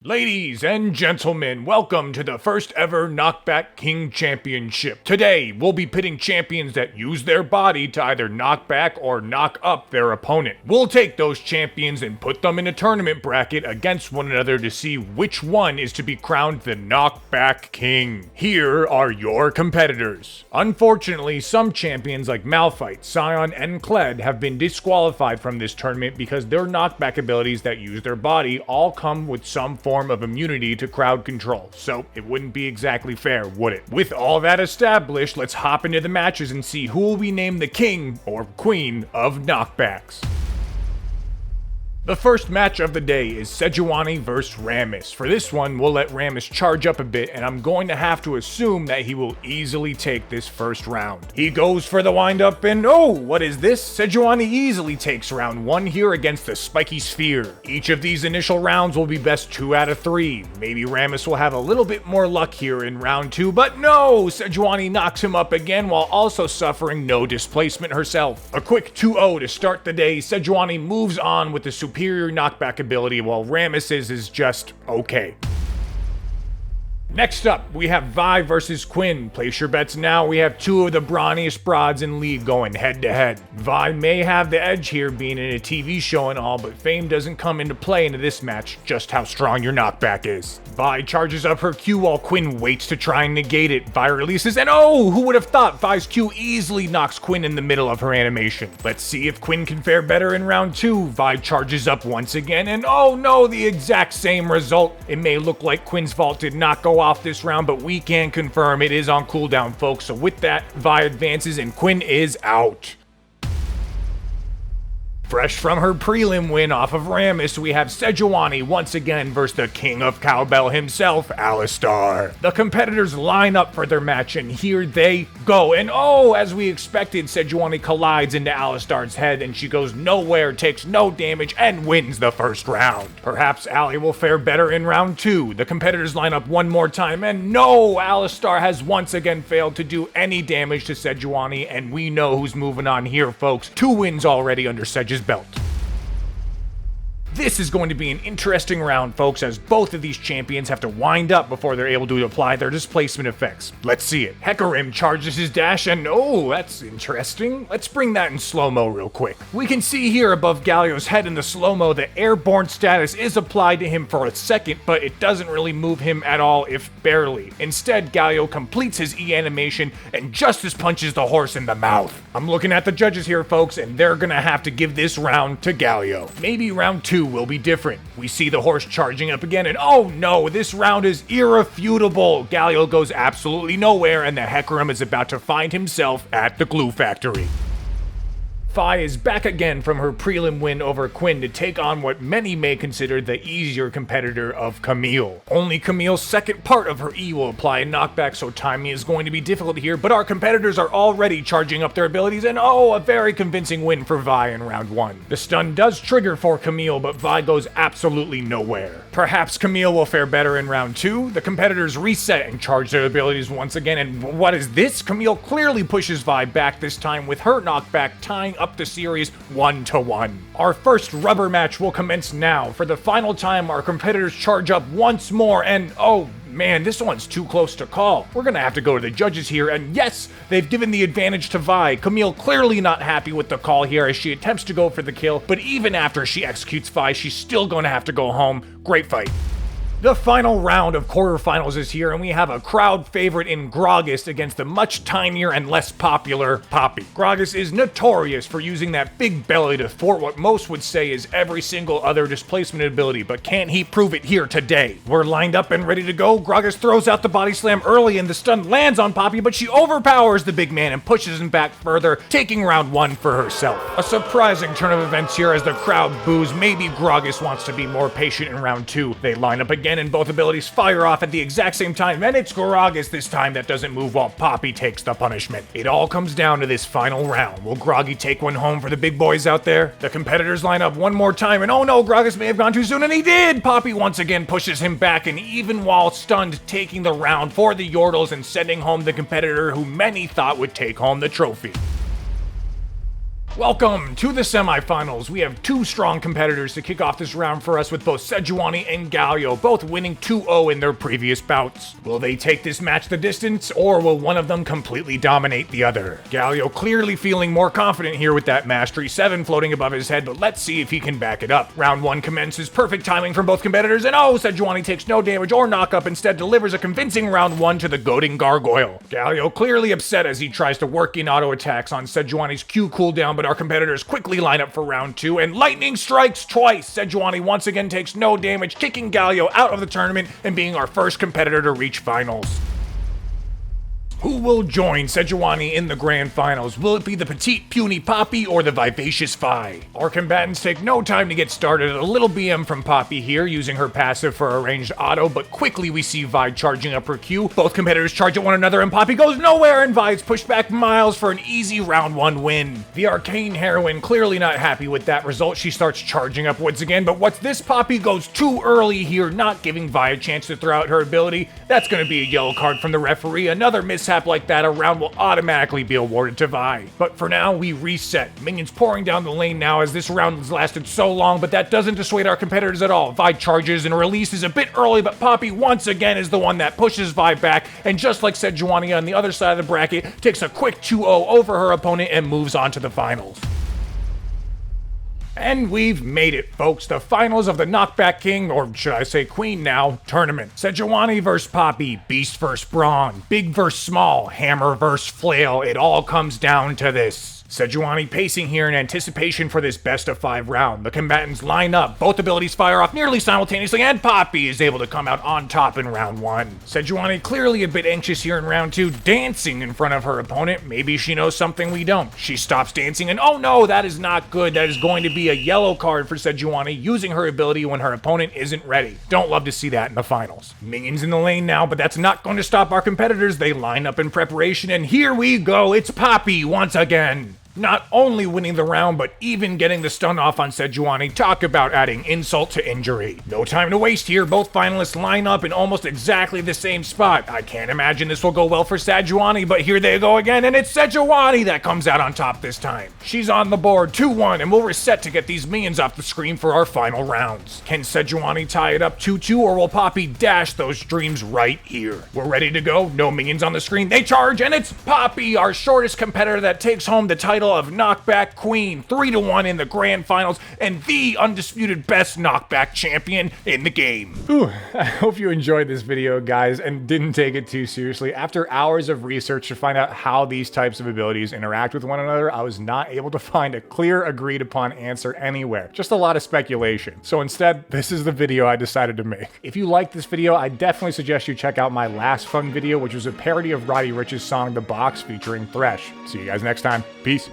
Ladies and gentlemen, welcome to the first ever Knockback King Championship. Today, we'll be pitting champions that use their body to either knock back or knock up their opponent. We'll take those champions and put them in a tournament bracket against one another to see which one is to be crowned the Knockback King. Here are your competitors. Unfortunately, some champions like Malphite, Scion, and Kled have been disqualified from this tournament because their knockback abilities that use their body all come with some form of immunity to crowd control, so it wouldn't be exactly fair, would it? With all that established, let's hop into the matches and see who will be named the king or queen of knockbacks. The first match of the day is Sejuani vs. Rammus. For this one, we'll let Rammus charge up a bit, and I'm going to have to assume that he will easily take this first round. He goes for the windup, and oh, what is this? Sejuani easily takes round 1 here against the spiky sphere. Each of these initial rounds will be best 2 out of 3. Maybe Rammus will have a little bit more luck here in round 2, but no! Sejuani knocks him up again while also suffering no displacement herself. A quick 2-0 to start the day. Sejuani moves on with the superior knockback ability while Rammus's is just okay. Next up, we have Vi versus Quinn. Place your bets now. We have 2 of the brawniest broads in League going head to head. Vi may have the edge here being in a TV show and all, but fame doesn't come into play into this match, just how strong your knockback is. Vi charges up her Q while Quinn waits to try and negate it. Vi releases, and oh, who would have thought Vi's Q easily knocks Quinn in the middle of her animation. Let's see if Quinn can fare better in round 2. Vi charges up once again, and oh no, the exact same result. It may look like Quinn's vault did not go off this round, but we can confirm it is on cooldown, folks. So with that, Vi advances and Quinn is out. Fresh from her prelim win off of Rammus, we have Sejuani once again versus the king of cowbell himself, Alistar. The competitors line up for their match, and here they go. And oh, as we expected, Sejuani collides into Alistar's head, and she goes nowhere, takes no damage, and wins the first round. Perhaps Ali will fare better in round 2. The competitors line up one more time, and no, Alistar has once again failed to do any damage to Sejuani, and we know who's moving on here, folks. 2 wins already under Sej's belt. This is going to be an interesting round, folks, as both of these champions have to wind up before they're able to apply their displacement effects. Let's see it. Hecarim charges his dash, and oh, that's interesting. Let's bring that in slow-mo real quick. We can see here above Galio's head in the slow-mo that airborne status is applied to him for a second, but it doesn't really move him at all, if barely. Instead, Galio completes his E animation and Justice punches the horse in the mouth. I'm looking at the judges here, folks, and they're gonna have to give this round to Galio. Maybe round 2 will be different. We see the horse charging up again, and oh no, this round is irrefutable. Galio goes absolutely nowhere, and the Hecarim is about to find himself at the glue factory. Vi is back again from her prelim win over Quinn to take on what many may consider the easier competitor of Camille. Only Camille's second part of her E will apply a knockback, so timing is going to be difficult here, but our competitors are already charging up their abilities, and oh, a very convincing win for Vi in round 1. The stun does trigger for Camille, but Vi goes absolutely nowhere. Perhaps Camille will fare better in round 2. The competitors reset and charge their abilities once again, and what is this? Camille clearly pushes Vi back, this time with her knockback tying up the series 1-1. Our first rubber match will commence now. For the final time, our competitors charge up once more, and oh man, this one's too close to call. We're gonna have to go to the judges here, and yes, they've given the advantage to Vi. Camille clearly not happy with the call here as she attempts to go for the kill, but even after she executes Vi, she's still gonna have to go home. Great fight. The final round of quarterfinals is here, and we have a crowd favorite in Gragas against the much tinier and less popular Poppy. Gragas is notorious for using that big belly to thwart what most would say is every single other displacement ability, but can he prove it here today? We're lined up and ready to go. Gragas throws out the body slam early, and the stun lands on Poppy, but she overpowers the big man and pushes him back further, taking round 1 for herself. A surprising turn of events here as the crowd boos. Maybe Gragas wants to be more patient in round 2. They line up again, and both abilities fire off at the exact same time, and it's Gragas this time that doesn't move while Poppy takes the punishment. It all comes down to this final round. Will Groggy take one home for the big boys out there? The competitors line up one more time, and oh no, Gragas may have gone too soon, and he did! Poppy once again pushes him back, and even while stunned, taking the round for the Yordles and sending home the competitor who many thought would take home the trophy. Welcome to the semifinals. We have two strong competitors to kick off this round for us with both Sejuani and Galio, both winning 2-0 in their previous bouts. Will they take this match the distance, or will one of them completely dominate the other? Galio clearly feeling more confident here with that Mastery 7 floating above his head, but let's see if he can back it up. Round 1 commences, perfect timing from both competitors, and Sejuani takes no damage or knock-up, instead delivers a convincing round 1 to the goading Gargoyle. Galio clearly upset as he tries to work in auto attacks on Sejuani's Q cooldown, but our competitors quickly line up for round 2, and lightning strikes twice. Sejuani once again takes no damage, kicking Galio out of the tournament and being our first competitor to reach finals. Who will join Sejuani in the grand finals? Will it be the petite puny Poppy or the vivacious Vi? Our combatants take no time to get started. A little BM from Poppy here, using her passive for a ranged auto, but quickly we see Vi charging up her Q. Both competitors charge at one another and Poppy goes nowhere, and Vi is pushed back miles for an easy round 1 win. The arcane heroine clearly not happy with that result. She starts charging up once again, but what's this? Poppy goes too early here, not giving Vi a chance to throw out her ability. That's going to be a yellow card from the referee. Another mishap like that, a round will automatically be awarded to Vi. But for now, we reset. Minions pouring down the lane now as this round has lasted so long, but that doesn't dissuade our competitors at all. Vi charges and releases a bit early, but Poppy once again is the one that pushes Vi back, and just like Sejuani on the other side of the bracket, takes a quick 2-0 over her opponent and moves on to the finals. And we've made it, folks. The finals of the Knockback King, or should I say Queen now, tournament. Sejuani vs. Poppy, Beast vs. Brawn, Big vs. Small, Hammer vs. Flail. It all comes down to this. Sejuani pacing here in anticipation for this best of 5 round. The combatants line up, both abilities fire off nearly simultaneously, and Poppy is able to come out on top in round 1. Sejuani clearly a bit anxious here in round 2, dancing in front of her opponent. Maybe she knows something we don't. She stops dancing, and oh no, that is not good. That is going to be a yellow card for Sejuani, using her ability when her opponent isn't ready. Don't love to see that in the finals. Minions in the lane now, but that's not going to stop our competitors. They line up in preparation, and here we go. It's Poppy once again. Not only winning the round, but even getting the stun off on Sejuani. Talk about adding insult to injury. No time to waste here. Both finalists line up in almost exactly the same spot. I can't imagine this will go well for Sejuani, but here they go again, and it's Sejuani that comes out on top this time. She's on the board 2-1, and we'll reset to get these minions off the screen for our final rounds. Can Sejuani tie it up 2-2, or will Poppy dash those dreams right here? We're ready to go. No minions on the screen. They charge, and it's Poppy, our shortest competitor, that takes home the title of Knockback Queen, 3-1 in the grand finals, and the undisputed best knockback champion in the game. Ooh, I hope you enjoyed this video, guys, and didn't take it too seriously. After hours of research to find out how these types of abilities interact with one another, I was not able to find a clear, agreed upon answer anywhere. Just a lot of speculation. So instead, this is the video I decided to make. If you like this video, I definitely suggest you check out my last fun video, which was a parody of Roddy Ricch's song The Box featuring Thresh. See you guys next time. Peace.